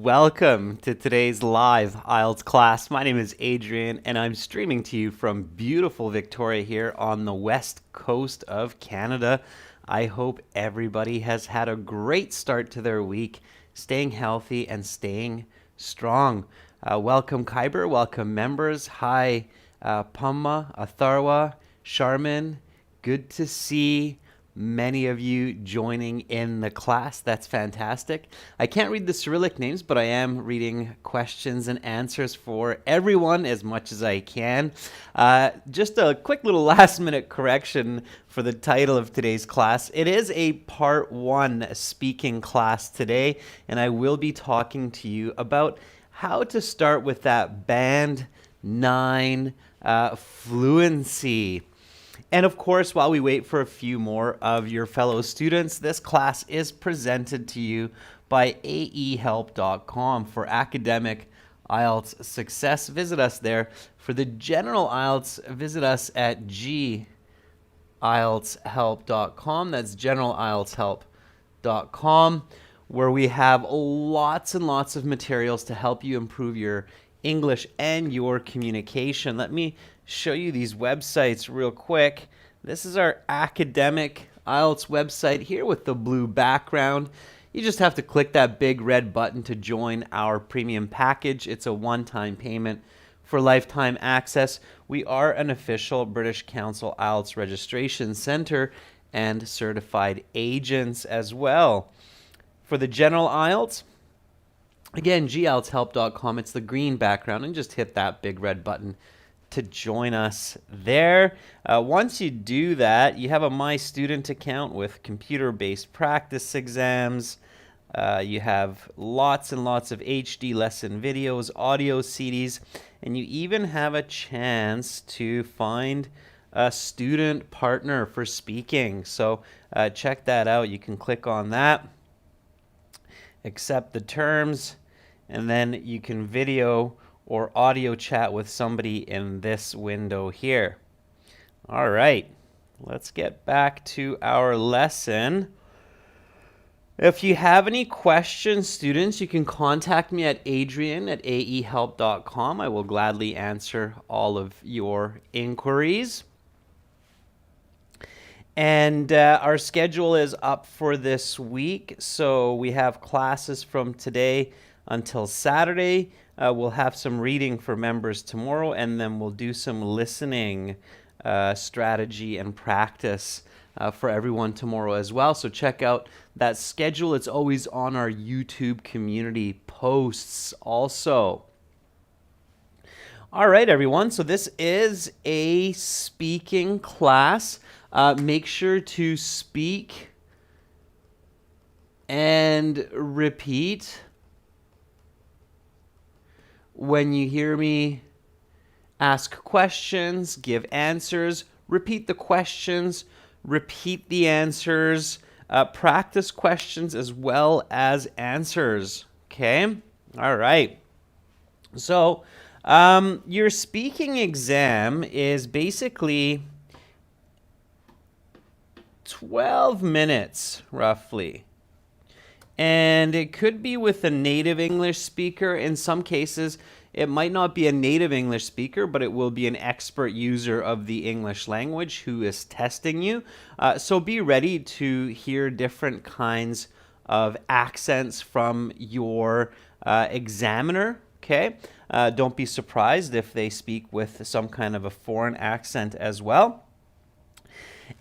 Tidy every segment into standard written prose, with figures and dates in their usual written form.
Welcome to today's live Ielts class. My name is Adrian and I'm streaming to you from beautiful Victoria here on the west coast of Canada. I hope everybody has had a great start to their week, staying healthy and staying strong. Welcome Kyber, welcome members. Hi Pumma, Atharwa, Sharman. Good to see many of you joining in the class. That's fantastic. I can't read the Cyrillic names, but I am reading questions and answers for everyone as much as I can. Just a quick little last minute correction for the title of today's class. It is a part 1 speaking class today, and I will be talking to you about how to start with that band 9 fluency. And of course, while we wait for a few more of your fellow students, this class is presented to you by aehelp.com. For academic IELTS success, visit us there. For the general IELTS, visit us at gieltshelp.com. That's generalieltshelp.com, where we have lots and lots of materials to help you improve your English and your communication. Let me show you these websites real quick. This is our academic IELTS website here with the blue background. You just have to click that big red button to join our premium package. It's a one-time payment for lifetime access. We are an official British Council IELTS registration center and certified agents as well. For the general IELTS, again, gieltshelp.com. It's the green background, and just hit that big red button to join us there. Once you do that, you have a My Student account with computer-based practice exams. You have lots and lots of HD lesson videos, audio CDs, and you even have a chance to find a student partner for speaking. So check that out. You can click on that, accept the terms, and then you can video or audio chat with somebody in this window here. All right, let's get back to our lesson. If you have any questions, students, you can contact me at adrian@aehelp.com. I will gladly answer all of your inquiries. And our schedule is up for this week. So we have classes from today until Saturday. We'll have some reading for members tomorrow, and then we'll do some listening strategy and practice for everyone tomorrow as well. So check out that schedule. It's always on our YouTube community posts also. All right, everyone. So this is a speaking class. Make sure to speak and repeat when you hear me ask questions, give answers, repeat the questions, repeat the answers, practice questions as well as answers. Okay? All right. So your speaking exam is basically 12 minutes, roughly. And it could be with a native English speaker. In some cases, it might not be a native English speaker, but it will be an expert user of the English language who is testing you. So be ready to hear different kinds of accents from your examiner, okay? Don't be surprised if they speak with some kind of a foreign accent as well.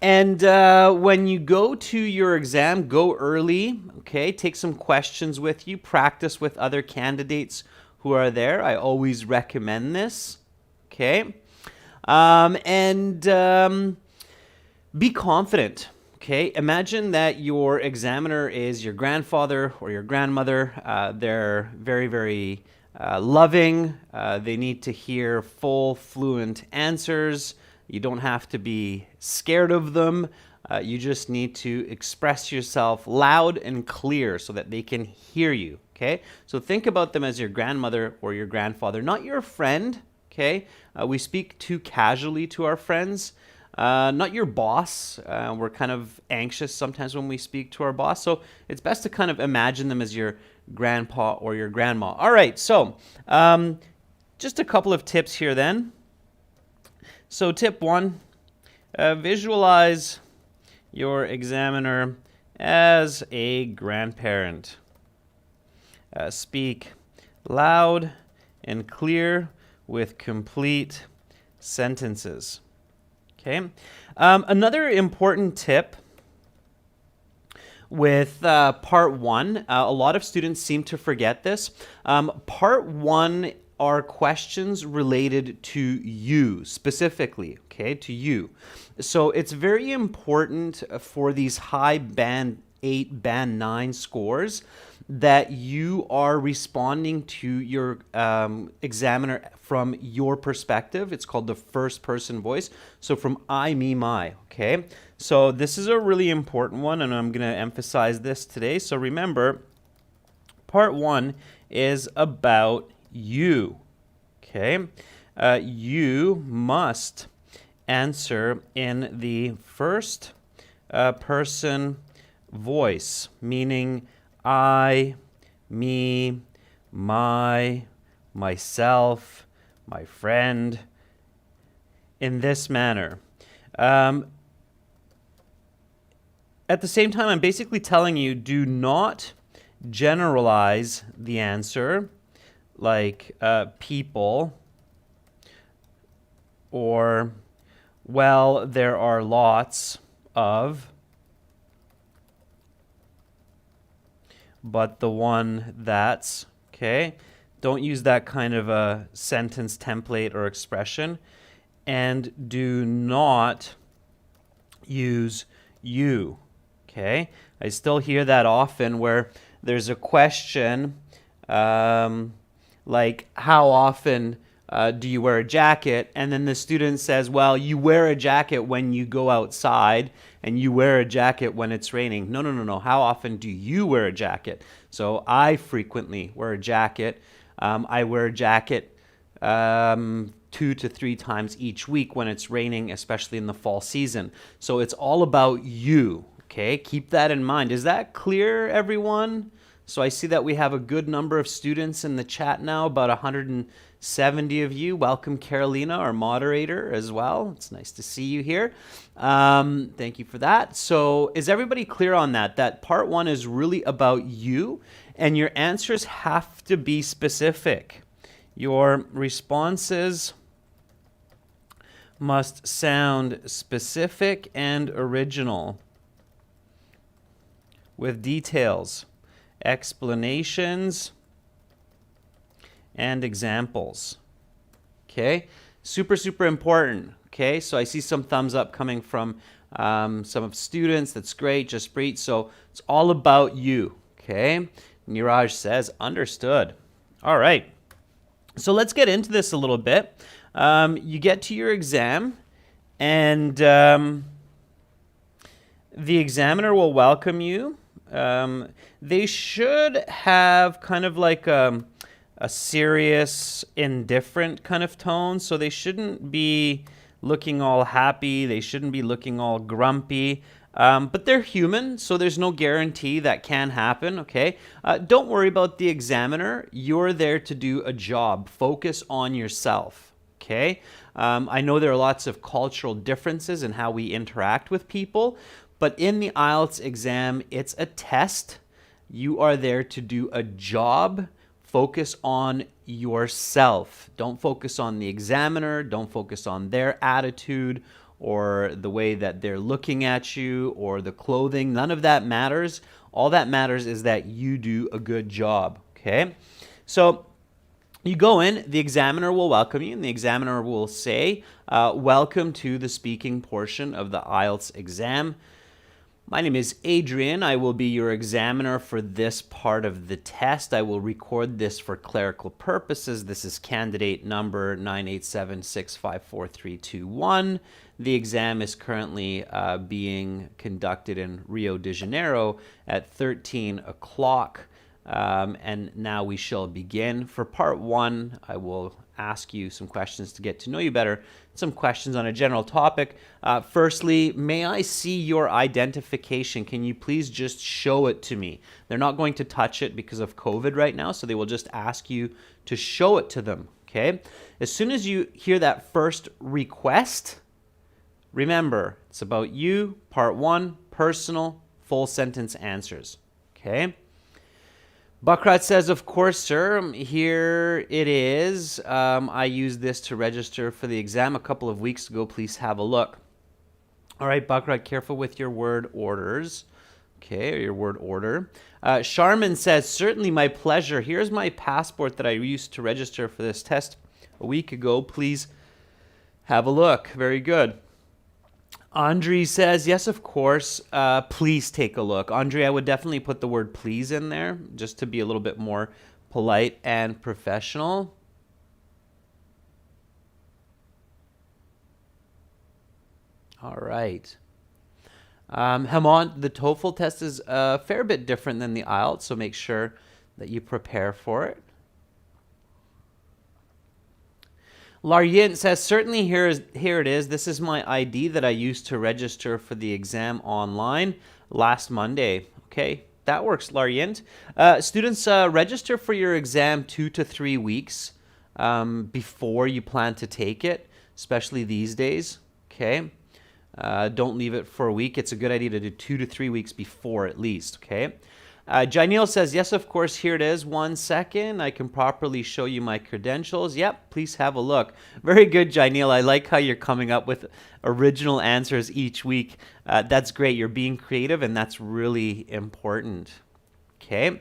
And when you go to your exam, go early, okay? Take some questions with you. Practice with other candidates who are there. I always recommend this, okay? Be confident, okay? Imagine that your examiner is your grandfather or your grandmother. They're very, very loving. They need to hear full, fluent answers. You don't have to be scared of them. You just need to express yourself loud and clear so that they can hear you, okay? So think about them as your grandmother or your grandfather, not your friend, okay? We speak too casually to our friends, not your boss. We're kind of anxious sometimes when we speak to our boss, so it's best to kind of imagine them as your grandpa or your grandma. All right, so just a couple of tips here then. So tip 1, visualize your examiner as a grandparent. Speak loud and clear with complete sentences. Okay. Another important tip with part 1, a lot of students seem to forget this. Part 1 are questions related to you specifically, okay, to you. So it's very important for these high band 8, band 9 scores that you are responding to your examiner from your perspective. It's called the first person voice. So from I, me, my, okay? So this is a really important one, and I'm going to emphasize this today. So remember, part 1 is about you, okay? You must answer in the first person voice, meaning I, me, my, myself, my friend, in this manner. At the same time, I'm basically telling you, do not generalize the answer like people or, well, there are lots of, but the one that's, okay? Don't use that kind of a sentence template or expression. And do not use you, okay? I still hear that often where there's a question like, how often do you wear a jacket? And then the student says, well, you wear a jacket when you go outside and you wear a jacket when it's raining. No, no, no, no. How often do you wear a jacket? So I frequently wear a jacket. I wear a jacket 2 to 3 times each week when it's raining, especially in the fall season. So it's all about you, okay? Keep that in mind. Is that clear, everyone? So I see that we have a good number of students in the chat now, about 170 of you. Welcome, Carolina, our moderator as well. It's nice to see you here. Thank you for that. So is everybody clear on that? That part 1 is really about you, and your answers have to be specific. Your responses must sound specific and original with details, explanations, and examples. Okay, super, super important. Okay, so I see some thumbs up coming from some of students. That's great, Jaspreet. So it's all about you. Okay, Niraj says, understood. All right, so let's get into this a little bit. You get to your exam, and the examiner will welcome you. They should have kind of like a serious, indifferent kind of tone. So they shouldn't be looking all happy. They shouldn't be looking all grumpy. But they're human, so there's no guarantee that can happen, okay? Don't worry about the examiner. You're there to do a job. Focus on yourself, okay? I know there are lots of cultural differences in how we interact with people, but in the Ielts exam, it's a test. You are there to do a job. Focus on yourself. Don't focus on the examiner. Don't focus on their attitude or the way that they're looking at you or the clothing. None of that matters. All that matters is that you do a good job, okay? So you go in, the examiner will welcome you, and the examiner will say, welcome to the speaking portion of the Ielts exam. My name is Adrian. I will be your examiner for this part of the test. I will record this for clerical purposes. This is candidate number 987654321. The exam is currently being conducted in Rio de Janeiro at 13 o'clock And now we shall begin. For part one, I will ask you some questions to get to know you better, some questions on a general topic. Firstly, may I see your identification? Can you please just show it to me? They're not going to touch it because of COVID right now, so they will just ask you to show it to them, okay? As soon as you hear that first request, remember, it's about you, part one, personal, full sentence answers, okay? Buckrat says, of course, sir. Here it is. I used this to register for the exam a couple of weeks ago. Please have a look. All right, Buckrat, careful with your word orders. Okay, or your word order. Sharman says, certainly my pleasure. Here's my passport that I used to register for this test a week ago. Please have a look. Very good. Andre says, yes, of course. Please take a look. Andre, I would definitely put the word please in there just to be a little bit more polite and professional. All right. Hemant, the TOEFL test is a fair bit different than the Ielts, so make sure that you prepare for it. Laryin says, certainly here it is. This is my ID that I used to register for the exam online last Monday. Okay, that works, Laryin. Students, register for your exam 2 to 3 weeks before you plan to take it, especially these days. Okay, don't leave it for a week. It's a good idea to do 2 to 3 weeks before at least, okay? Janil says, yes, of course, here it is. 1 second. I can properly show you my credentials. Yep, please have a look. Very good, Janil. I like how you're coming up with original answers each week. That's great. You're being creative, and that's really important. Okay.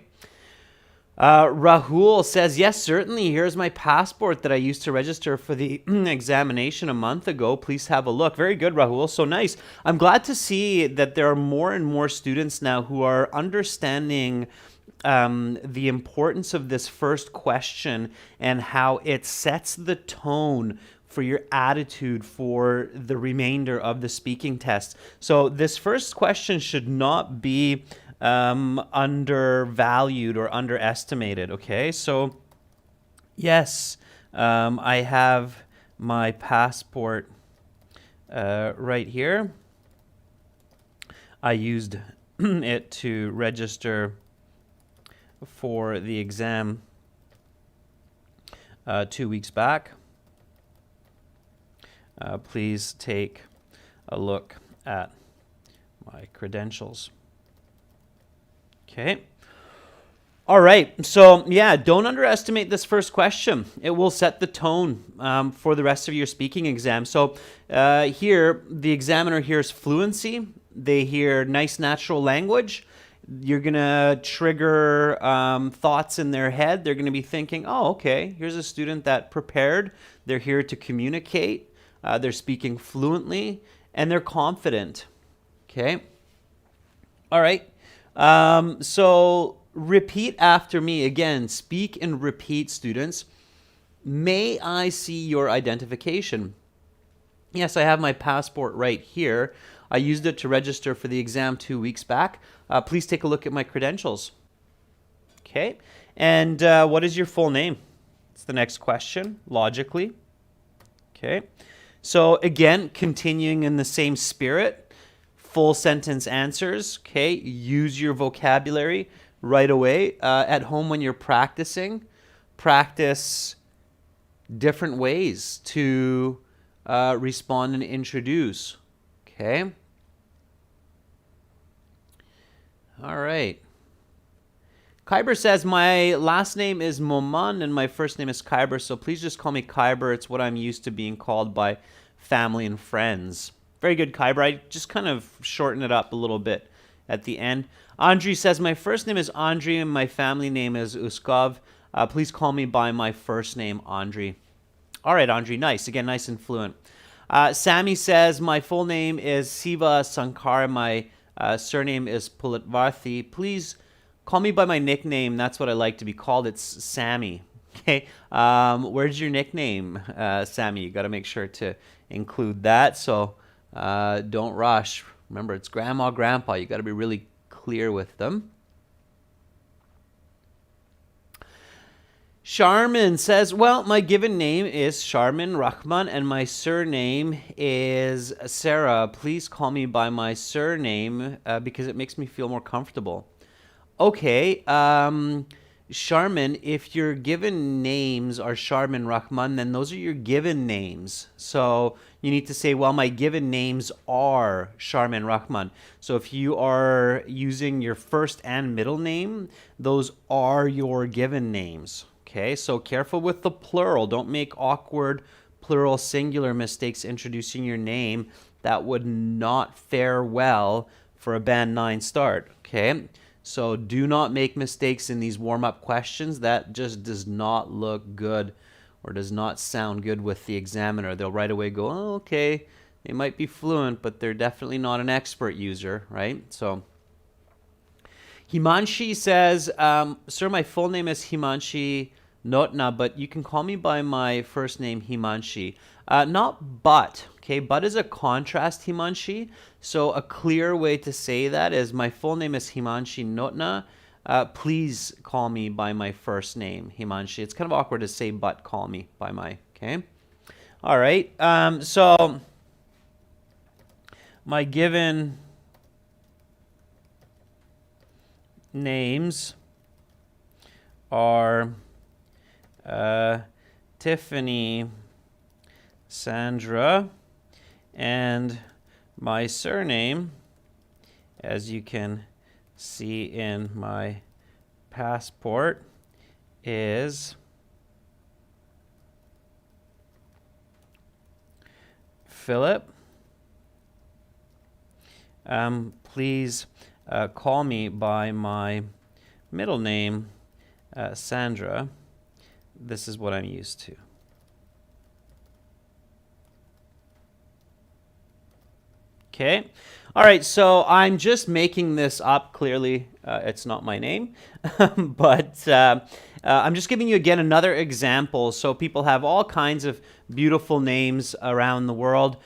Rahul says, yes, certainly. Here's my passport that I used to register for the examination a month ago. Please have a look. Very good, Rahul. So nice. I'm glad to see that there are more and more students now who are understanding the importance of this first question and how it sets the tone for your attitude for the remainder of the speaking test. So this first question should not be undervalued or underestimated. Okay, so yes, I have my passport right here. I used it to register for the exam 2 weeks back. Please take a look at my credentials. Okay. All right. So, yeah, don't underestimate this first question. It will set the tone for the rest of your speaking exam. So, here, the examiner hears fluency. They hear nice natural language. You're going to trigger thoughts in their head. They're going to be thinking, oh, okay, here's a student that prepared. They're here to communicate. They're speaking fluently, and they're confident. Okay. All right. So repeat after me again. Speak and repeat, students. May I see your identification? Yes, I have my passport right here. I used it to register for the exam 2 weeks back. Please take a look at my credentials. Okay. And what is your full name? It's the next question, logically. Okay. So again, continuing in the same spirit. Full sentence answers, okay? Use your vocabulary right away. At home when you're practicing, practice different ways to respond and introduce, okay? All right. Kyber says, my last name is Moman and my first name is Kyber, so please just call me Kyber. It's what I'm used to being called by family and friends. Very good, Kyber. I just kind of shorten it up a little bit at the end. Andre says, my first name is Andre and my family name is Uskov. Please call me by my first name, Andre. All right, Andre, nice. Again, nice and fluent. Sammy says, my full name is Siva Sankar. My surname is Pulitvarthi. Please call me by my nickname. That's what I like to be called. It's Sammy. Okay. Where's your nickname, Sammy? You got to make sure to include that. So don't rush. Remember, it's grandma, grandpa. You got to be really clear with them. Sharmin says, well, my given name is Sharmin Rahman and my surname is Sarah. Please call me by my surname because it makes me feel more comfortable. Okay, Sharmin, if your given names are Sharmin Rahman, then those are your given names. So you need to say, well, my given names are Sharmin Rahman. So if you are using your first and middle name, those are your given names. Okay, so careful with the plural. Don't make awkward plural singular mistakes introducing your name. That would not fare well for a Band 9 start. Okay, so do not make mistakes in these warm-up questions. That just does not look good or does not sound good with the examiner. They'll right away go, oh, okay, they might be fluent, but they're definitely not an expert user, right? So Himanshi says, sir, my full name is Himanshi Notna, but you can call me by my first name, Himanshi. Not but, okay? But is a contrast, Himanshi. So a clear way to say that is my full name is Himanshi Notna. Please call me by my first name, Himanshi. It's kind of awkward to say but call me by my, okay? All right, so my given names are Tiffany, Sandra, and my surname, as you can see in my passport, is Philip. Please call me by my middle name, Sandra. This is what I'm used to. Okay. All right. So I'm just making this up. Clearly, it's not my name, but I'm just giving you again another example. So people have all kinds of beautiful names around the world,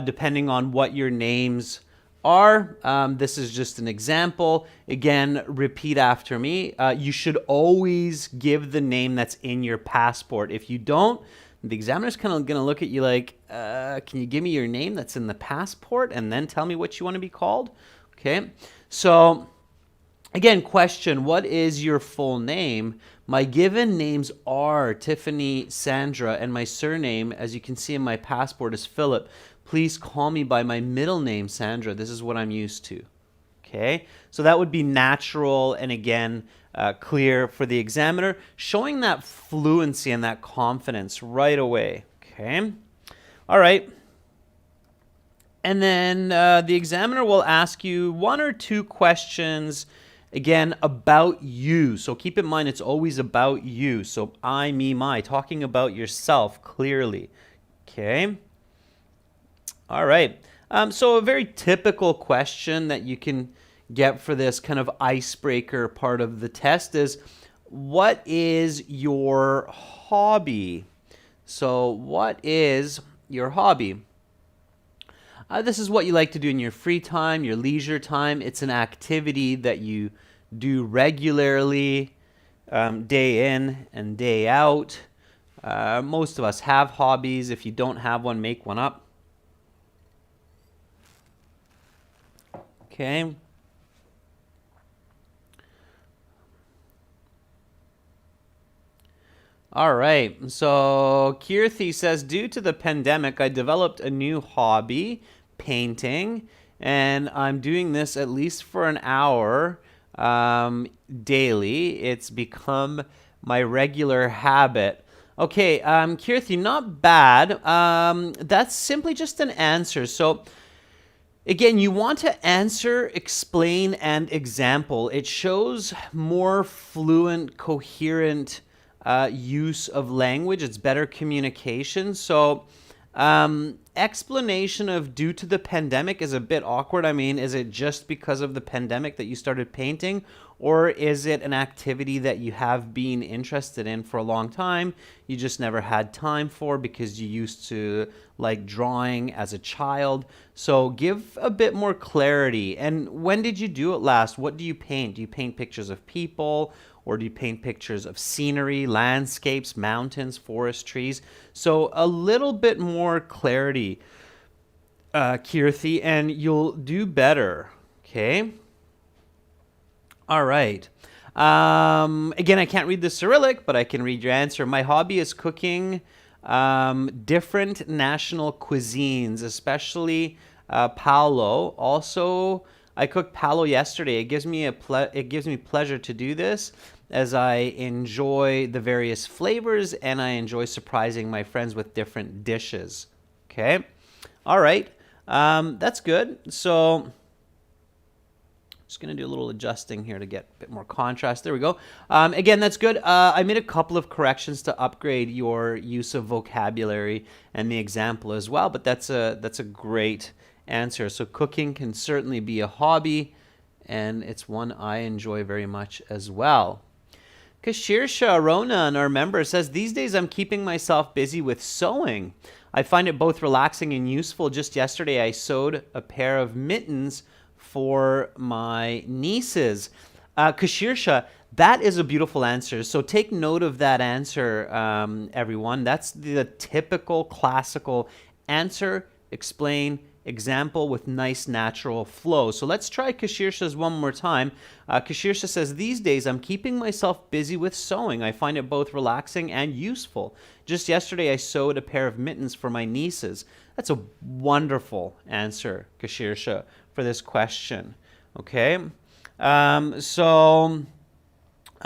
depending on what your names are. This is just an example. Again, repeat after me. You should always give the name that's in your passport. If you don't, the examiner's kind of going to look at you like, can you give me your name that's in the passport and then tell me what you want to be called? Okay. So again, question, what is your full name? My given names are Tiffany, Sandra, and my surname, as you can see in my passport, is Philip. Please call me by my middle name, Sandra. This is what I'm used to. Okay, so that would be natural and again, clear for the examiner, showing that fluency and that confidence right away. Okay, all right. And then the examiner will ask you one or two questions, again, about you. So keep in mind, it's always about you. So I, me, my, talking about yourself clearly. Okay. All right. So a very typical question that you can get for this kind of icebreaker part of the test is, what is your hobby? So what is your hobby? This is what you like to do in your free time, your leisure time. It's an activity that you do regularly, day in and day out. Most of us have hobbies. If you don't have one, make one up. Okay. All right. So Kirthi says, due to the pandemic, I developed a new hobby, painting, and I'm doing this at least for an hour daily. It's become my regular habit. Okay, Kirthi, not bad. That's simply just an answer. So again, you want to answer, explain, and example. It shows more fluent, coherent use of language. It's better communication. So explanation of due to the pandemic is a bit awkward. I mean, is it just because of the pandemic that you started painting? Or is it an activity that you have been interested in for a long time, you just never had time for because you used to like drawing as a child? So give a bit more clarity. And when did you do it last? What do you paint? Do you paint pictures of people or do you paint pictures of scenery, landscapes, mountains, forest, trees? So a little bit more clarity, Kirthi, and you'll do better. Okay. All right. Again, I can't read the Cyrillic, but I can read your answer. My hobby is cooking different national cuisines, especially Palo. Also, I cooked Palo yesterday. It gives me pleasure to do this, as I enjoy the various flavors and I enjoy surprising my friends with different dishes. Okay. All right. That's good. So just going to do a little adjusting here to get a bit more contrast. There we go. Again, that's good. I made a couple of corrections to upgrade your use of vocabulary and the example as well, but that's a great answer. So cooking can certainly be a hobby, and it's one I enjoy very much as well. Kashirsha Ronan, our member, says, these days I'm keeping myself busy with sewing. I find it both relaxing and useful. Just yesterday I sewed a pair of mittens for my nieces. Kashirsha, that is a beautiful answer. So take note of that answer, everyone. That's the typical classical answer, explain, example with nice natural flow. So let's try Kashirsha's one more time. Kashirsha says, these days I'm keeping myself busy with sewing. I find it both relaxing and useful. Just yesterday I sewed a pair of mittens for my nieces. That's a wonderful answer, Kashirsha, for this question. Okay.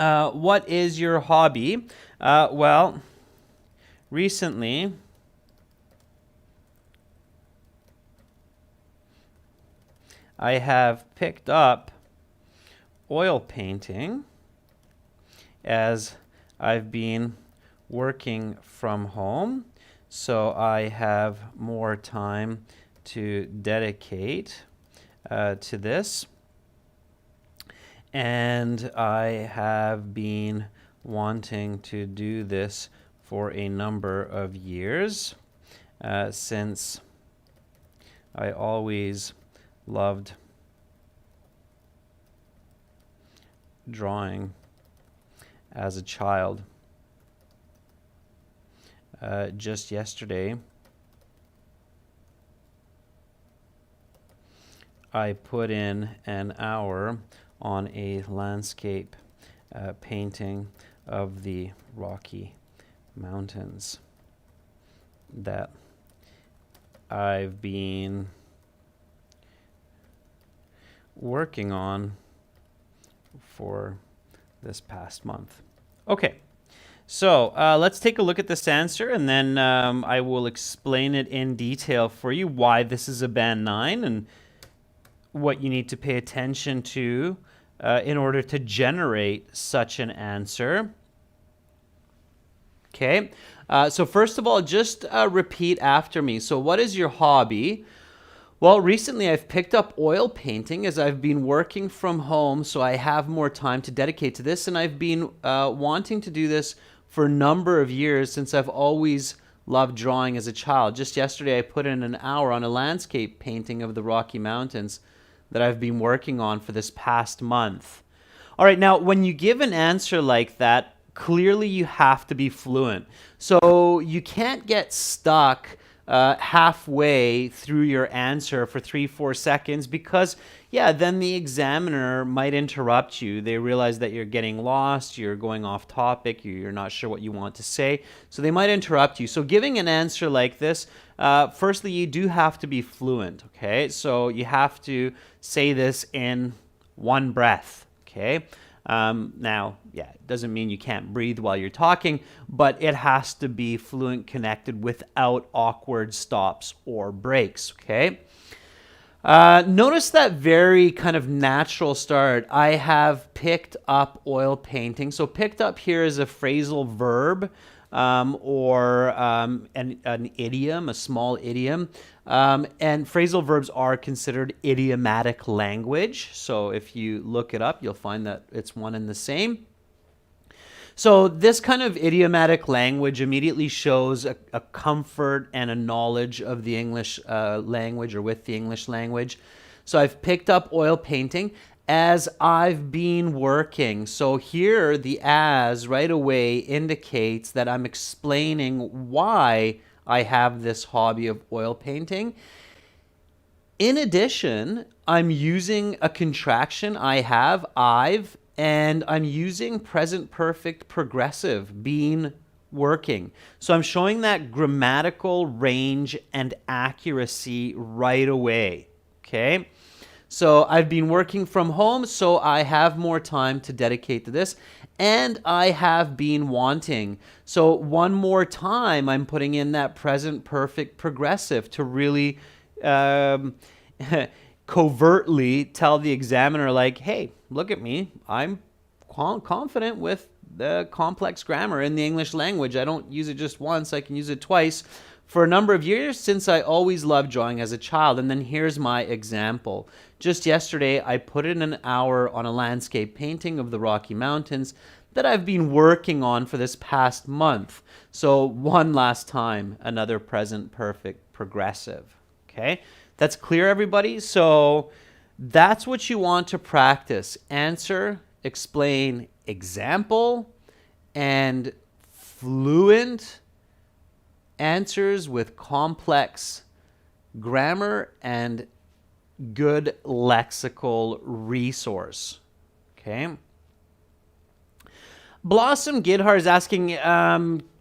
What is your hobby? Well, recently I have picked up oil painting as I've been working from home, so I have more time to dedicate to this, and I have been wanting to do this for a number of years, since I always loved drawing as a child. Just yesterday, I put in an hour on a landscape painting of the Rocky Mountains that I've been working on for this past month. Okay, so let's take a look at this answer, and then I will explain it in detail for you, why this is a band 9 and what you need to pay attention to in order to generate such an answer. Okay, so first of all, just repeat after me. So what is your hobby? Well, recently I've picked up oil painting as I've been working from home, so I have more time to dedicate to this, and I've been wanting to do this for a number of years, since I've always loved drawing as a child. Just yesterday I put in an hour on a landscape painting of the Rocky Mountains that I've been working on for this past month. All right, now when you give an answer like that, clearly you have to be fluent. So you can't get stuck halfway through your answer for 3-4 seconds, because then the examiner might interrupt you. They realize that you're getting lost, you're going off topic, you're not sure what you want to say, so they might interrupt you. So giving an answer like this, firstly, you do have to be fluent. Okay, so you have to say this in one breath. Okay. Now, it doesn't mean you can't breathe while you're talking, but it has to be fluent, connected, without awkward stops or breaks, okay? Notice that very kind of natural start. I have picked up oil painting. So picked up here is a phrasal verb, or an idiom, a small idiom. And phrasal verbs are considered idiomatic language. So if you look it up, you'll find that it's one and the same. So this kind of idiomatic language immediately shows a comfort and a knowledge of the English language, or with the English language. So I've picked up oil painting, as I've been working. So here the as right away indicates that I'm explaining why I have this hobby of oil painting. In addition, I'm using a contraction I've, and I'm using present perfect progressive, been working. So I'm showing that grammatical range and accuracy right away, okay? So I've been working from home, so I have more time to dedicate to this. And I have been wanting. So one more time, I'm putting in that present perfect progressive to really covertly tell the examiner, like, hey, look at me. I'm confident with the complex grammar in the English language. I don't use it just once. I can use it twice. For a number of years, since I always loved drawing as a child. And then here's my example. Just yesterday, I put in an hour on a landscape painting of the Rocky Mountains that I've been working on for this past month. So one last time, another present perfect progressive. Okay, that's clear, everybody? So that's what you want to practice. Answer, explain, example, and fluent answers with complex grammar and good lexical resource. Okay. Blossom Gidhar is asking,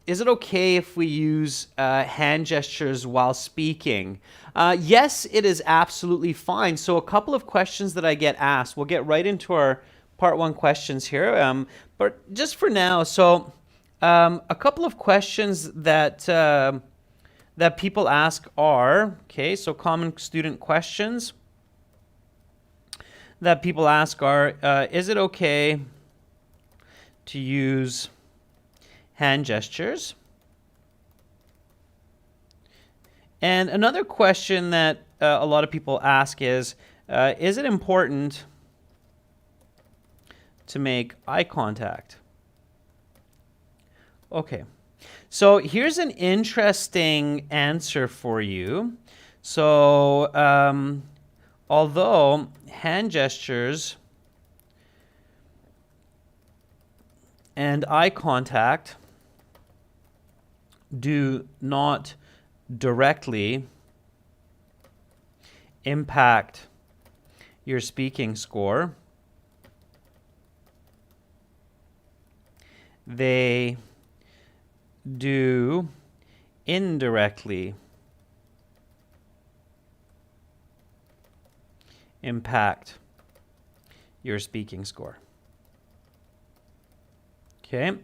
is it okay if we use hand gestures while speaking? Yes, it is absolutely fine. So a couple of questions that I get asked. We'll get right into our part one questions here. But just for now, so a couple of questions that that people ask are, okay, so common student questions that people ask are, is it okay to use hand gestures? And another question that a lot of people ask is it important to make eye contact? Okay, so here's an interesting answer for you. So although hand gestures and eye contact do not directly impact your speaking score, they do indirectly impact your speaking score. Okay.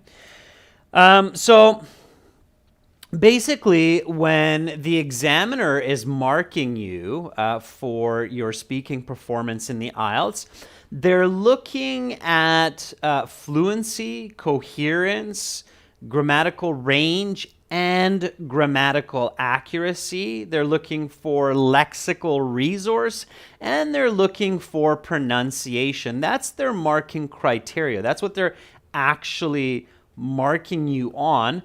So basically, when the examiner is marking you for your speaking performance in the Ielts, they're looking at fluency, coherence, grammatical range, and grammatical accuracy. They're looking for lexical resource, and they're looking for pronunciation. That's their marking criteria. That's what they're actually marking you on.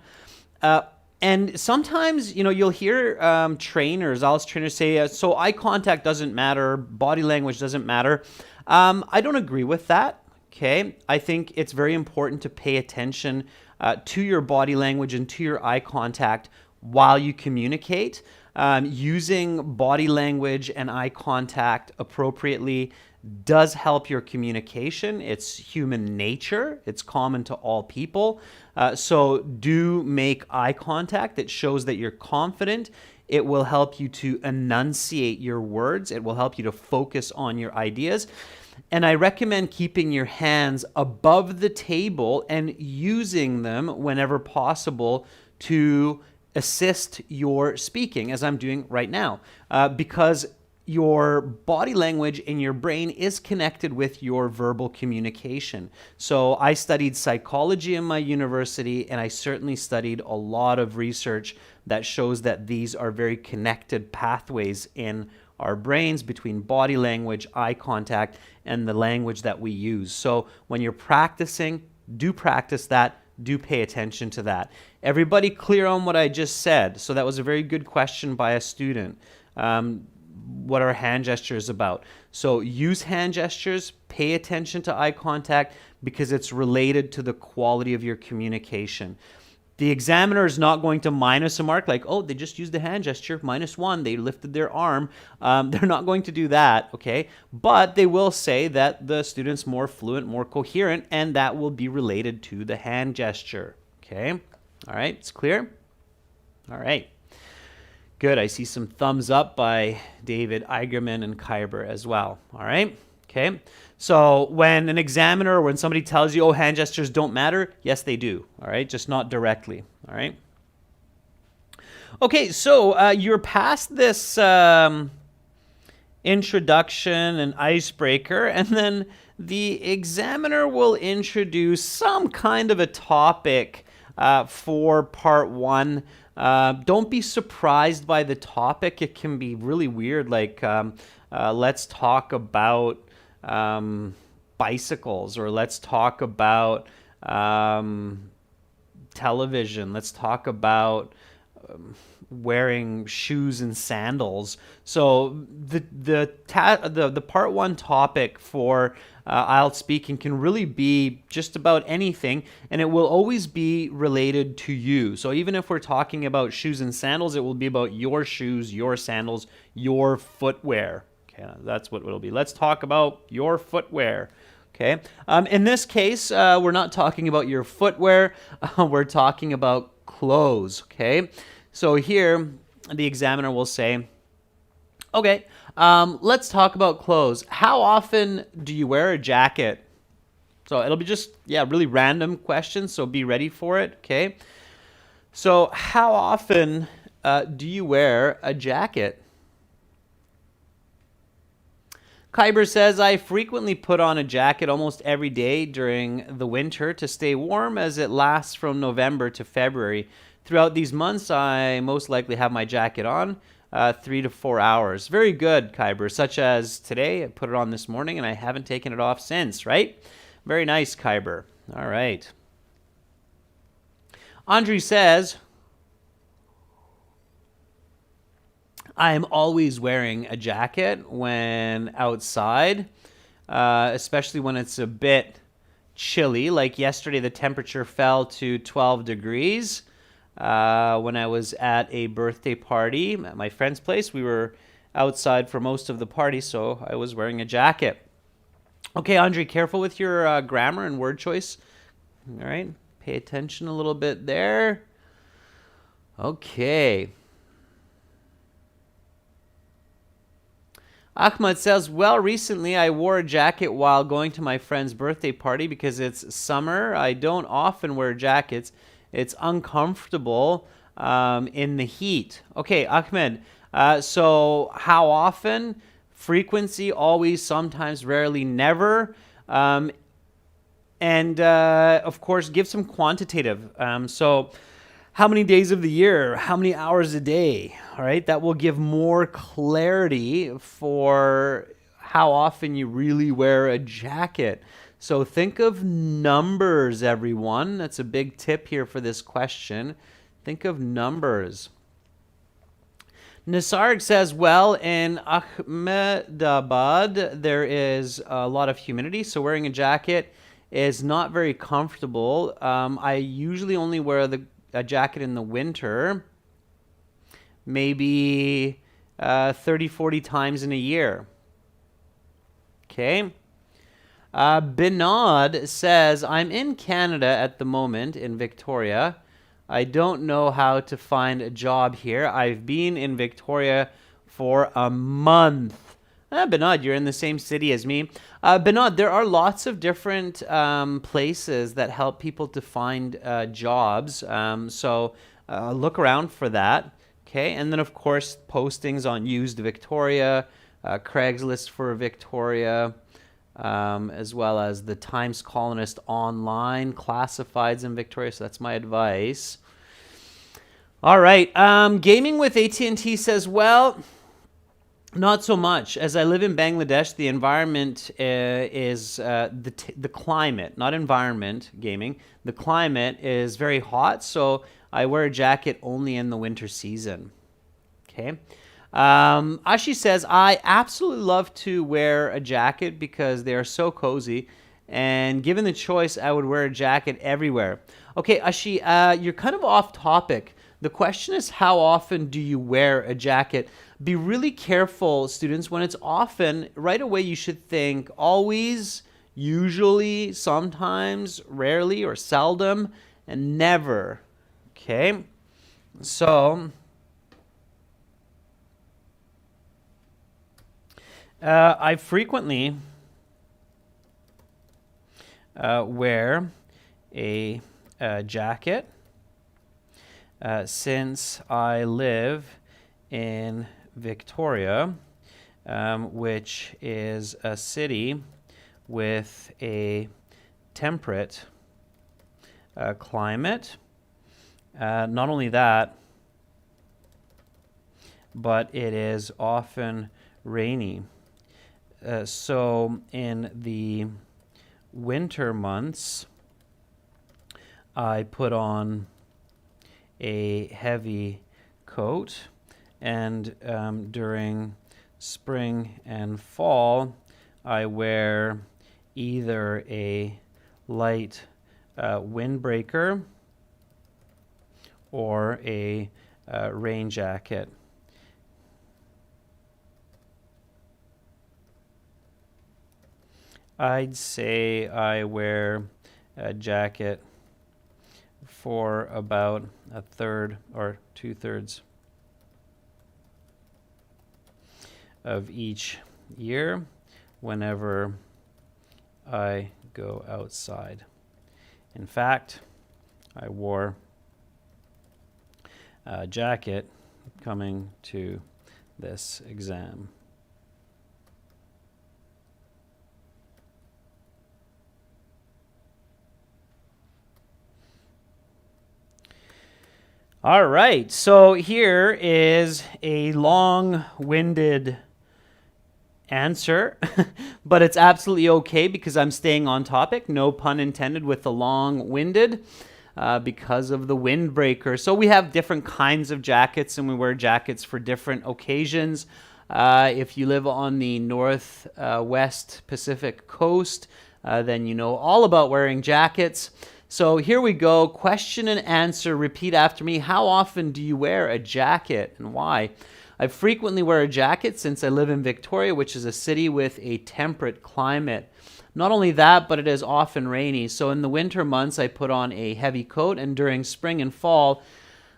And sometimes, you'll hear trainers, IELTS trainers say, so eye contact doesn't matter, body language doesn't matter. I don't agree with that, okay? I think it's very important to pay attention to your body language and to your eye contact while you communicate. Using body language and eye contact appropriately does help your communication. It's human nature. It's common to all people. So do make eye contact. It shows that you're confident. It will help you to enunciate your words. It will help you to focus on your ideas. And I recommend keeping your hands above the table and using them whenever possible to assist your speaking, as I'm doing right now, because your body language in your brain is connected with your verbal communication. So I studied psychology in my university, and I certainly studied a lot of research that shows that these are very connected pathways in our brains between body language, eye contact, and the language that we use. So when you're practicing, do practice that. Do pay attention to that. Everybody clear on what I just said? So that was a very good question by a student. what are hand gestures about. So use hand gestures, pay attention to eye contact because it's related to the quality of your communication. The examiner is not going to minus a mark like, oh, they just used a hand gesture, -1, they lifted their arm. They're not going to do that, okay? But they will say that the student's more fluent, more coherent, and that will be related to the hand gesture, okay? All right, it's clear? All right. Good, I see some thumbs up by David, Eigerman, and Kyber as well, all right? Okay, so when an examiner or when somebody tells you, oh, hand gestures don't matter, yes, they do, all right? Just not directly, all right? Okay, so you're past this introduction and icebreaker, and then the examiner will introduce some kind of a topic for part 1. Don't be surprised by the topic. It can be really weird, like let's talk about bicycles, or let's talk about television. Let's talk about wearing shoes and sandals. So the part 1 topic for IELTS speaking can really be just about anything, and it will always be related to you. So even if we're talking about shoes and sandals, it will be about your shoes, your sandals, your footwear. Okay, that's what it'll be. Let's talk about your footwear. Okay. In this case, we're not talking about your footwear. We're talking about clothes. Okay. So here, the examiner will say, okay, let's talk about clothes. How often do you wear a jacket? So it'll be just, really random questions. So be ready for it. Okay. So how often do you wear a jacket? Kyber says, I frequently put on a jacket almost every day during the winter to stay warm, as it lasts from November to February. Throughout these months, I most likely have my jacket on 3 to 4 hours. Very good, Kyber. Such as today, I put it on this morning and I haven't taken it off since, right? Very nice, Kyber. All right. Andre says, I am always wearing a jacket when outside, especially when it's a bit chilly. Like yesterday, the temperature fell to 12 degrees when I was at a birthday party at my friend's place. We were outside for most of the party, so I was wearing a jacket. Okay, Andre, careful with your grammar and word choice. All right, pay attention a little bit there. Okay. Ahmad says, well, recently I wore a jacket while going to my friend's birthday party because it's summer. I don't often wear jackets. It's uncomfortable in the heat. Okay, Ahmed, so how often? Frequency, always, sometimes, rarely, never. And of course, give some quantitative. So how many days of the year? How many hours a day? All right, that will give more clarity for how often you really wear a jacket. So think of numbers, everyone. That's a big tip here for this question. Think of numbers. Nisarg says, well, in Ahmedabad, there is a lot of humidity, so wearing a jacket is not very comfortable. I usually only wear a jacket in the winter, maybe 30, 40 times in a year. Okay. Binod says, I'm in Canada at the moment, in Victoria. I don't know how to find a job here. I've been in Victoria for a month. Binod, you're in the same city as me. Binod, there are lots of different places that help people to find jobs. So look around for that. Okay, and then of course postings on Used Victoria, Craigslist for Victoria, as well as the Times Colonist online classifieds in Victoria. So that's my advice. All right, Gaming with AT&T says, well, not so much. As I live in Bangladesh, the environment is the climate, not environment, gaming. The climate is very hot, so I wear a jacket only in the winter season. Okay. Ashi says, I absolutely love to wear a jacket because they are so cozy. And given the choice, I would wear a jacket everywhere. Okay, Ashi, you're kind of off topic. The question is, how often do you wear a jacket? Be really careful, students. When it's often, right away you should think always, usually, sometimes, rarely, or seldom, and never. Okay? So, I frequently wear a jacket since I live in Victoria, which is a city with a temperate climate. Not only that, but it is often rainy. So in the winter months, I put on a heavy coat, and during spring and fall, I wear either a light windbreaker or a rain jacket. I'd say I wear a jacket for about a third or 2/3 of each year whenever I go outside. In fact, I wore a jacket coming to this exam. All right, so here is a long-winded answer, but it's absolutely okay because I'm staying on topic. No pun intended with the long-winded because of the windbreaker. So we have different kinds of jackets, and we wear jackets for different occasions. If you live on the northwest Pacific coast, then you know all about wearing jackets. So here we go. Question and answer. Repeat after me. How often do you wear a jacket and why? I frequently wear a jacket since I live in Victoria, which is a city with a temperate climate. Not only that, but it is often rainy. So in the winter months, I put on a heavy coat, and during spring and fall,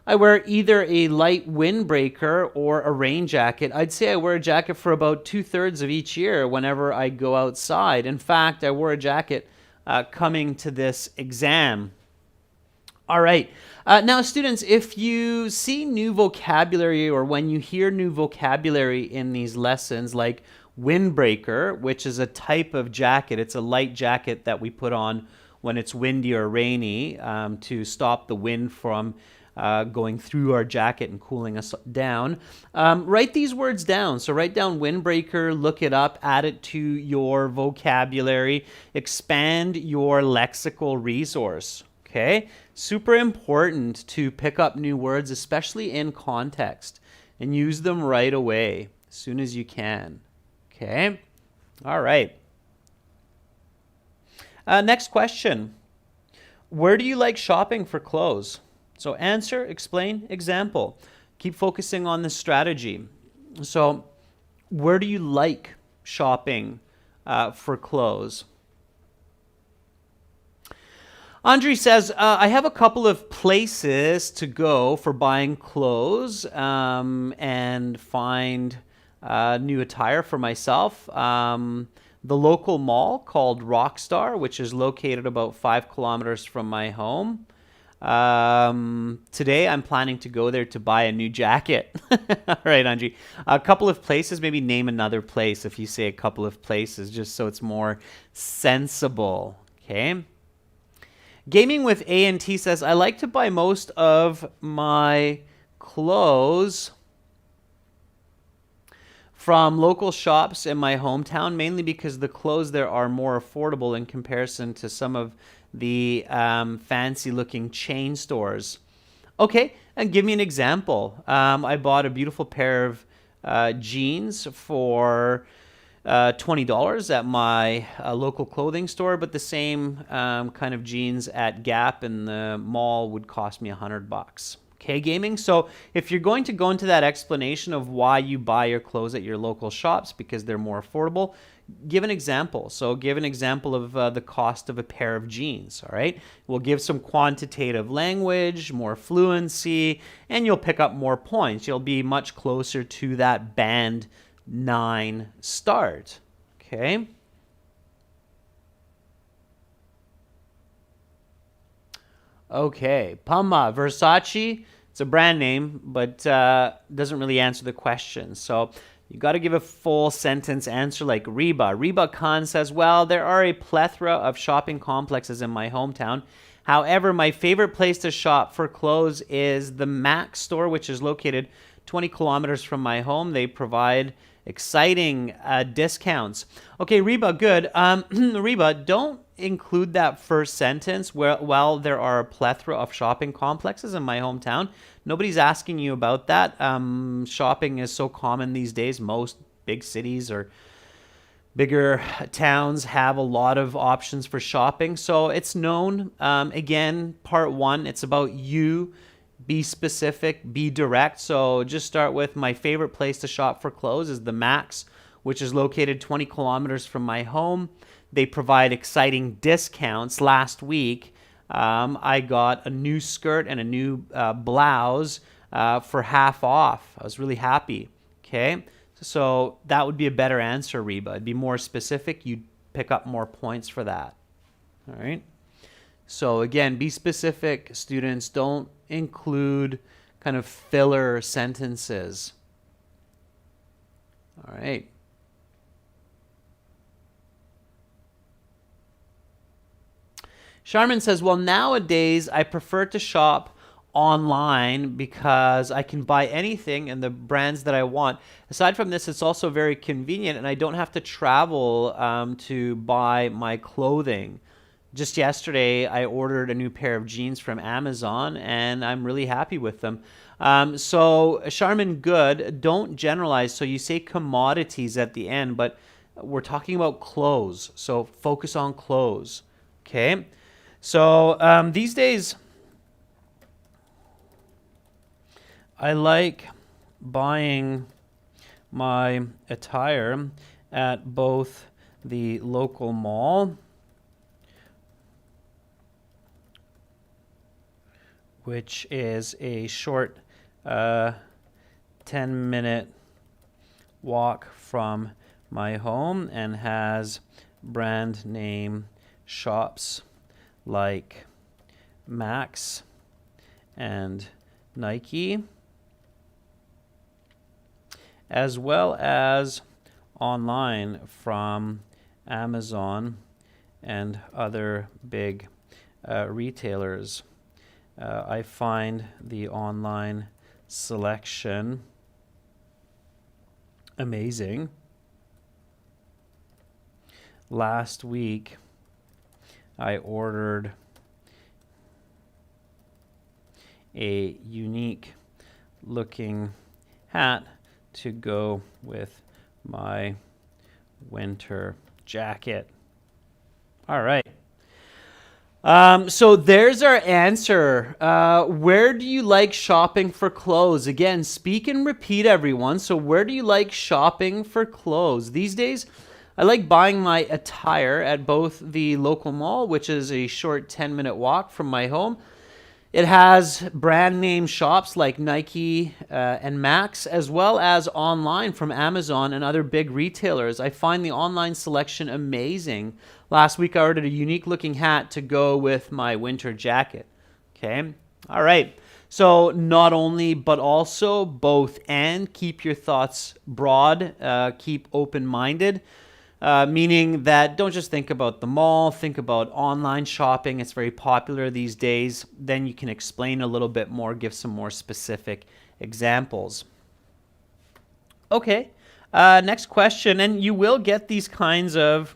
I wear either a light windbreaker or a rain jacket. I'd say I wear a jacket for about 2/3 of each year whenever I go outside. In fact, I wore a jacket coming to this exam. All right. Now, students, if you see new vocabulary or when you hear new vocabulary in these lessons, like windbreaker, which is a type of jacket, it's a light jacket that we put on when it's windy or rainy to stop the wind from going through our jacket and cooling us down. Write these words down. So write down windbreaker, look it up, add it to your vocabulary, expand your lexical resource. Okay? Super important to pick up new words, especially in context, and use them right away as soon as you can. Okay? All right. Next question. Where do you like shopping for clothes? So answer, explain, example. Keep focusing on this strategy. So where do you like shopping for clothes? Andre says, I have a couple of places to go for buying clothes and find new attire for myself. The local mall called Rockstar, which is located about 5 kilometers from my home. Today I'm planning to go there to buy a new jacket. All right, Angie. A couple of places, maybe name another place if you say a couple of places, just so it's more sensible. Okay. Gaming with A&T says, I like to buy most of my clothes from local shops in my hometown, mainly because the clothes there are more affordable in comparison to some of the fancy-looking chain stores. Okay, and give me an example. I bought a beautiful pair of jeans for $20 at my local clothing store, but the same kind of jeans at Gap in the mall would cost me $100. Okay, gaming. So if you're going to go into that explanation of why you buy your clothes at your local shops because they're more affordable, give an example. So give an example of the cost of a pair of jeans, all right? We'll give some quantitative language, more fluency, and you'll pick up more points. You'll be much closer to that band 9 start, okay? Okay, Puma, Versace, it's a brand name, but doesn't really answer the question. So you got to give a full sentence answer like Reba. Reba Khan says, well, there are a plethora of shopping complexes in my hometown. However, my favorite place to shop for clothes is the Mac store, which is located 20 kilometers from my home. They provide exciting discounts. Okay, Reba, good. Reba, don't include that first sentence where, well, there are a plethora of shopping complexes in my hometown. Nobody's asking you about that. Shopping is so common these days. Most big cities or bigger towns have a lot of options for shopping. So it's known. Again, part 1, it's about you. Be specific, be direct. So just start with my favorite place to shop for clothes is the Max, which is located 20 kilometers from my home. They provide exciting discounts. Last week, I got a new skirt and a new blouse for half off. I was really happy. Okay, so that would be a better answer, Reba. It'd be more specific. You'd pick up more points for that. All right. So again, be specific, students. Don't include kind of filler sentences. All right. Sharman says, well, nowadays I prefer to shop online because I can buy anything and the brands that I want. Aside from this, it's also very convenient and I don't have to travel to buy my clothing. Just yesterday, I ordered a new pair of jeans from Amazon, and I'm really happy with them. So, Sharman, good. Don't generalize. So you say commodities at the end, but we're talking about clothes. So focus on clothes. Okay? So these days, I like buying my attire at both the local mall, which is a short 10-minute walk from my home and has brand name shops like Max and Nike, as well as online from Amazon and other big retailers. I find the online selection amazing. Last week, I ordered a unique looking hat to go with my winter jacket. All right. So there's our answer. Where do you like shopping for clothes? Again, speak and repeat, everyone. So where do you like shopping for clothes? These days, I like buying my attire at both the local mall, which is a short 10-minute walk from my home. It has brand name shops like Nike and Max, as well as online from Amazon and other big retailers. I find the online selection amazing. Last week, I ordered a unique looking hat to go with my winter jacket. Okay. All right. So not only, but also both and. Keep your thoughts broad. Keep open-minded. Meaning that don't just think about the mall, think about online shopping. It's very popular these days. Then you can explain a little bit more, give some more specific examples. Okay, next question. And you will get these kinds of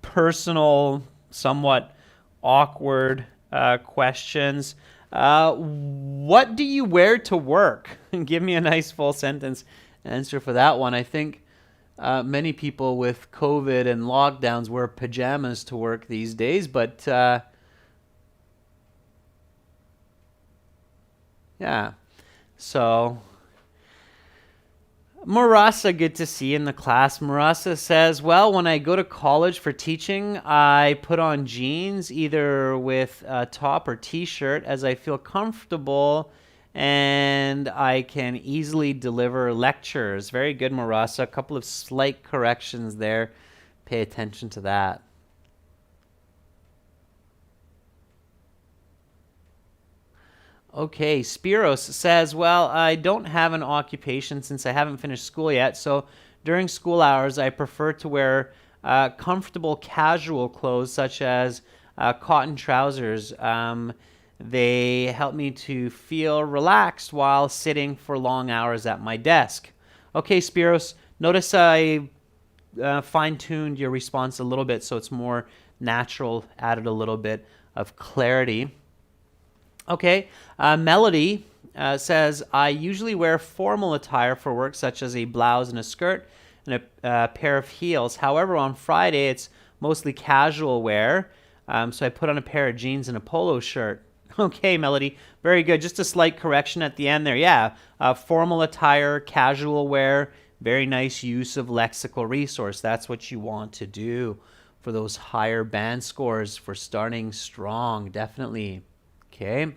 personal, somewhat awkward questions. What do you wear to work? Give me a nice full sentence. answer for that one. I think many people with COVID and lockdowns wear pajamas to work these days, but yeah. So, Marasa, good to see you in the class. Marasa says, well, when I go to college for teaching, I put on jeans, either with a top or t-shirt, as I feel comfortable and I can easily deliver lectures. Very good, Marasa. A couple of slight corrections there. Pay attention to that. Okay, Spiros says, well, I don't have an occupation since I haven't finished school yet, so during school hours I prefer to wear comfortable casual clothes such as cotton trousers. They help me to feel relaxed while sitting for long hours at my desk. Okay, Spiros, notice I fine-tuned your response a little bit so it's more natural, added a little bit of clarity. Okay, Melody says, I usually wear formal attire for work, such as a blouse and a skirt and a pair of heels. However, on Friday, it's mostly casual wear, so I put on a pair of jeans and a polo shirt. Okay, Melody, very good. Just a slight correction at the end there. Yeah, formal attire, casual wear, very nice use of lexical resource. That's what you want to do for those higher band scores for starting strong, definitely. Okay.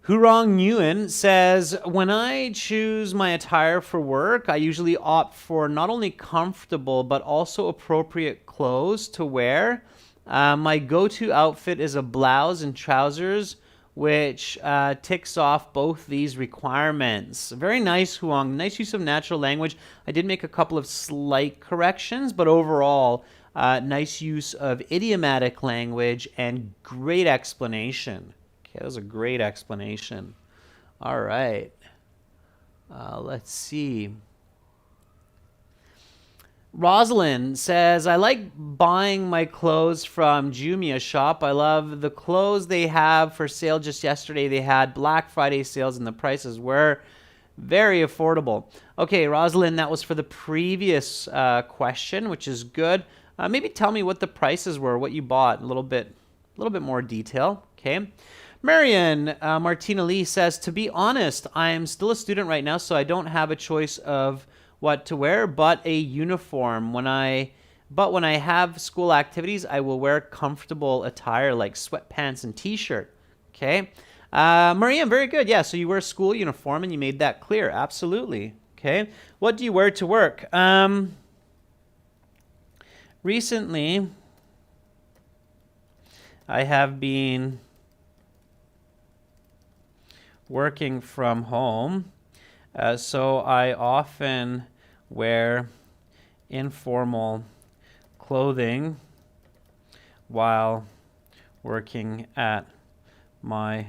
Hurong Nguyen says, when I choose my attire for work, I usually opt for not only comfortable but also appropriate clothes to wear. My go-to outfit is a blouse and trousers, which ticks off both these requirements. Very nice, Huang. Nice use of natural language. I did make a couple of slight corrections, but overall, nice use of idiomatic language and great explanation. Okay, that was a great explanation. All right. Let's see. Rosalind says, I like buying my clothes from Jumia shop. I love the clothes they have for sale. Just yesterday they had Black Friday sales and the prices were very affordable. Okay, Rosalind, that was for the previous question, which is good. Maybe tell me what the prices were, what you bought, a little bit more detail. Okay. Marion Martina Lee says, to be honest, I'm still a student right now, so I don't have a choice of what to wear but a uniform. When I have school activities, I will wear comfortable attire like sweatpants and t-shirt. Okay. Mariam, very good. Yeah, so you wear a school uniform and you made that clear. Absolutely. Okay. What do you wear to work? Recently, I have been working from home, so I often wear informal clothing while working at my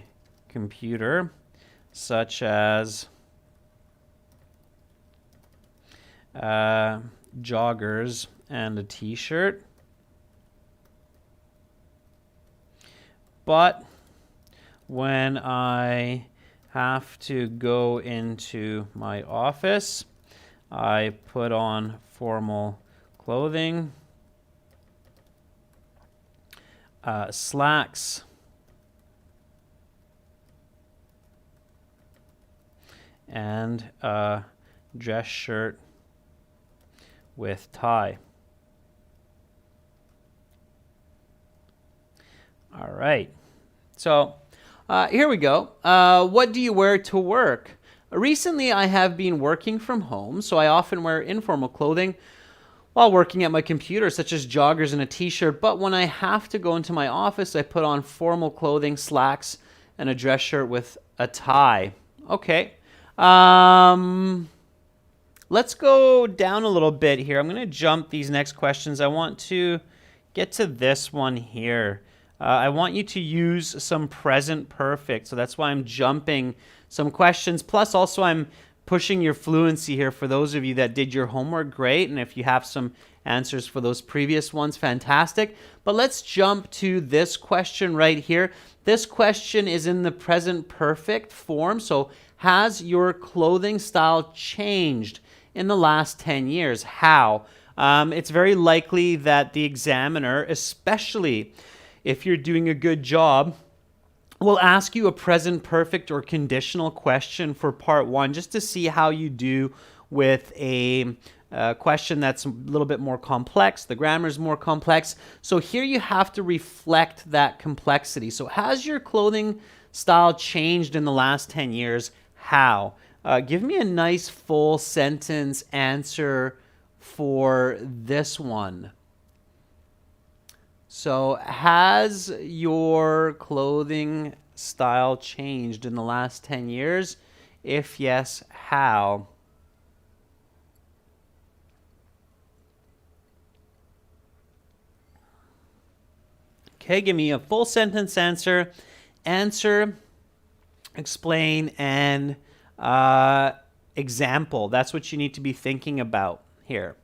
computer, such as joggers and a t-shirt. But when I have to go into my office, I put on formal clothing, slacks, and a dress shirt with tie. All right. So here we go. What do you wear to work? Recently, I have been working from home, so I often wear informal clothing while working at my computer, such as joggers and a t-shirt. But when I have to go into my office, I put on formal clothing, slacks, and a dress shirt with a tie. Okay. Let's go down a little bit here. I'm going to jump these next questions. I want to get to this one here. I want you to use some present perfect. So that's why I'm jumping some questions. Plus, also, I'm pushing your fluency here for those of you that did your homework. Great. And if you have some answers for those previous ones. Fantastic. But let's jump to this question right here. This question is in the present perfect form. So, has your clothing style changed in the last 10 years? How? It's very likely that the examiner, especially if you're doing a good job, will ask you a present perfect or conditional question for part one, just to see how you do with a question that's a little bit more complex. The grammar is more complex. So here you have to reflect that complexity. So has your clothing style changed in the last 10 years? How? Give me a nice full sentence answer for this one. So, has your clothing style changed in the last 10 years? If yes, how? Okay, give me a full sentence answer. Answer, explain, and example. That's what you need to be thinking about here.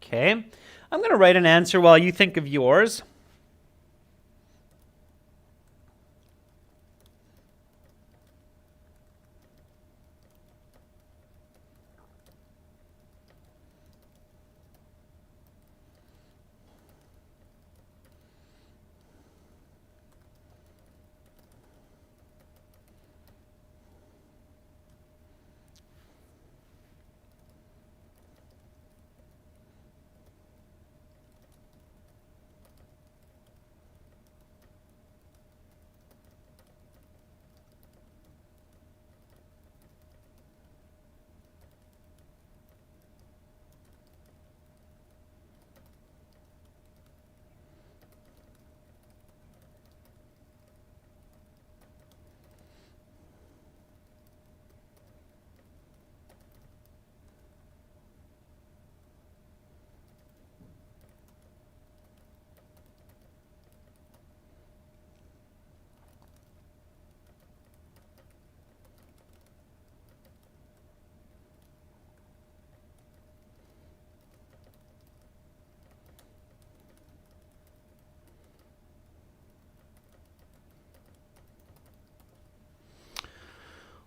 Okay, I'm going to write an answer while you think of yours.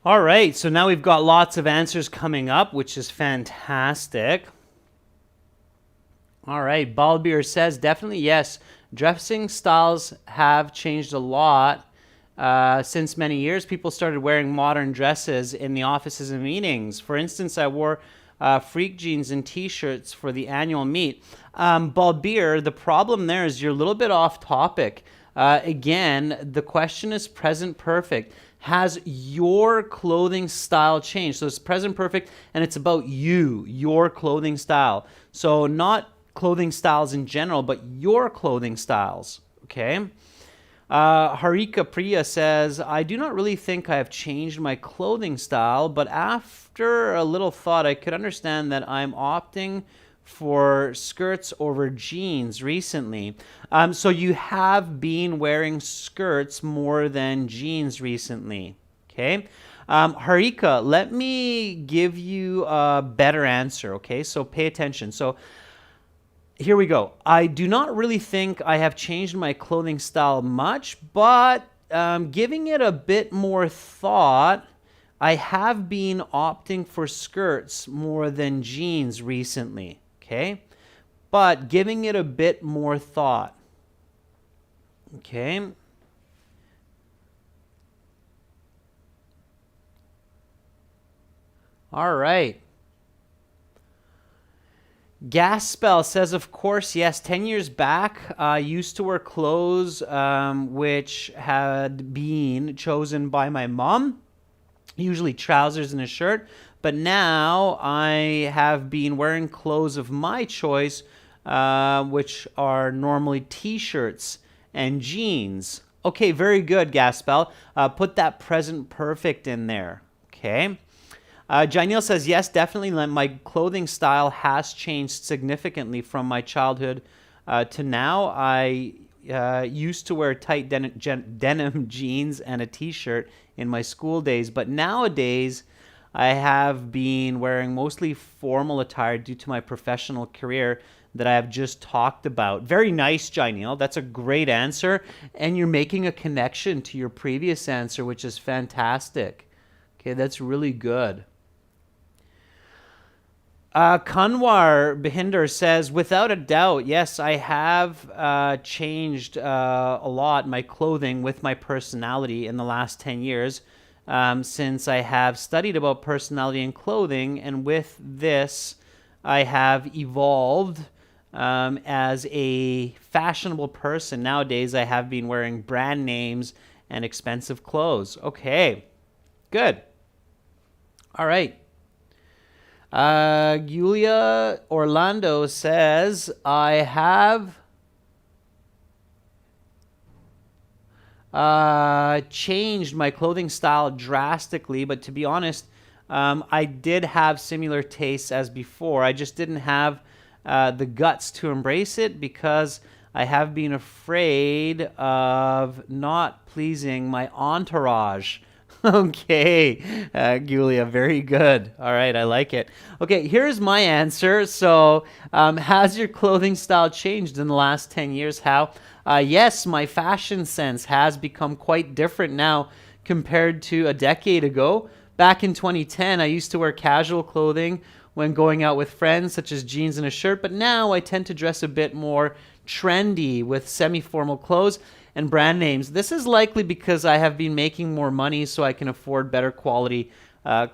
All right, so now we've got lots of answers coming up, which is fantastic. All right, Balbir says, definitely yes. Dressing styles have changed a lot since many years. People started wearing modern dresses in the offices and meetings. For instance, I wore freak jeans and t-shirts for the annual meet. Balbir, the problem there is you're a little bit off topic. Again, the question is present perfect. Has your clothing style changed? So it's present perfect, and it's about you, your clothing style. So not clothing styles in general, but your clothing styles, okay? Harika Priya says, I do not really think I have changed my clothing style, but after a little thought, I could understand that I'm opting for skirts over jeans recently. So you have been wearing skirts more than jeans recently, okay? Harika, let me give you a better answer, okay? So pay attention. So here we go. I do not really think I have changed my clothing style much, but giving it a bit more thought, I have been opting for skirts more than jeans recently. Okay, but giving it a bit more thought. Okay. All right. Gaspel says, of course, yes. 10 years back, I used to wear clothes which had been chosen by my mom, usually trousers and a shirt. But now I have been wearing clothes of my choice, which are normally t-shirts and jeans. Okay, very good, Gaspel. Put that present perfect in there. Okay. Janil says, yes, definitely. My clothing style has changed significantly from my childhood to now. I used to wear tight denim jeans and a t-shirt in my school days, but nowadays I have been wearing mostly formal attire due to my professional career. that I have just talked about. Very nice, Janelle. That's a great answer. And you're making a connection to your previous answer, which is fantastic. Okay, that's really good. Kanwar Behinder says, without a doubt, yes, I have changed a lot my clothing with my personality in the last 10 years since I have studied about personality and clothing. And with this, I have evolved as a fashionable person. Nowadays, I have been wearing brand names and expensive clothes. Okay, good. All right. Julia Orlando says, I have changed my clothing style drastically, but to be honest, I did have similar tastes as before. I just didn't have the guts to embrace it because I have been afraid of not pleasing my entourage. Okay, Julia, very good. All right, I like it. Okay, here's my answer. So, has your clothing style changed in the last 10 years? How? Yes, my fashion sense has become quite different now compared to a decade ago. Back in 2010, I used to wear casual clothing when going out with friends, such as jeans and a shirt, but now I tend to dress a bit more trendy with semi-formal clothes and brand names. This is likely because I have been making more money so I can afford better quality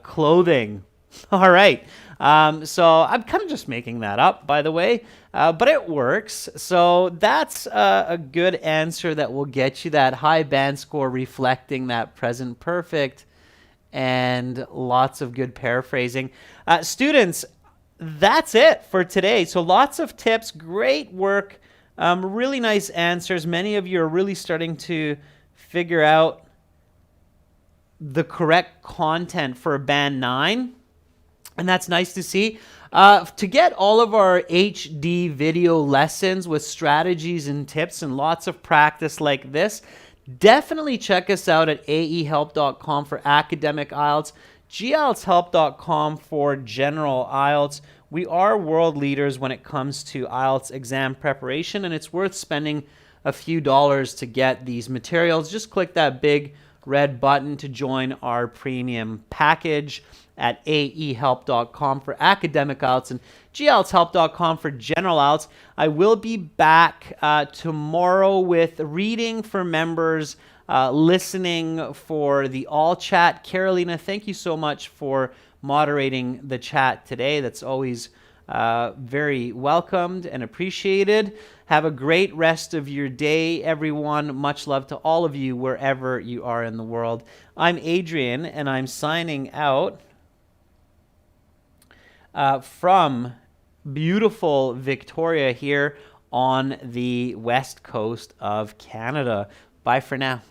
clothing. All right. So I'm kind of just making that up, by the way, but it works. So that's a good answer that will get you that high band score reflecting that present perfect and lots of good paraphrasing. Students, that's it for today. So lots of tips, great work. Really nice answers. Many of you are really starting to figure out the correct content for Band 9, and that's nice to see. To get all of our HD video lessons with strategies and tips and lots of practice like this, definitely check us out at aehelp.com for academic IELTS, gieltshelp.com for general IELTS. We are world leaders when it comes to IELTS exam preparation, and it's worth spending a few dollars to get these materials. Just click that big red button to join our premium package at aehelp.com for academic IELTS and gieltshelp.com for general IELTS. I will be back tomorrow with reading for members, listening for the all chat. Carolina, thank you so much for moderating the chat today. That's always very welcomed and appreciated. Have a great rest of your day, everyone. Much love to all of you wherever you are in the world. I'm Adrian, and I'm signing out from beautiful Victoria here on the west coast of Canada. Bye for now.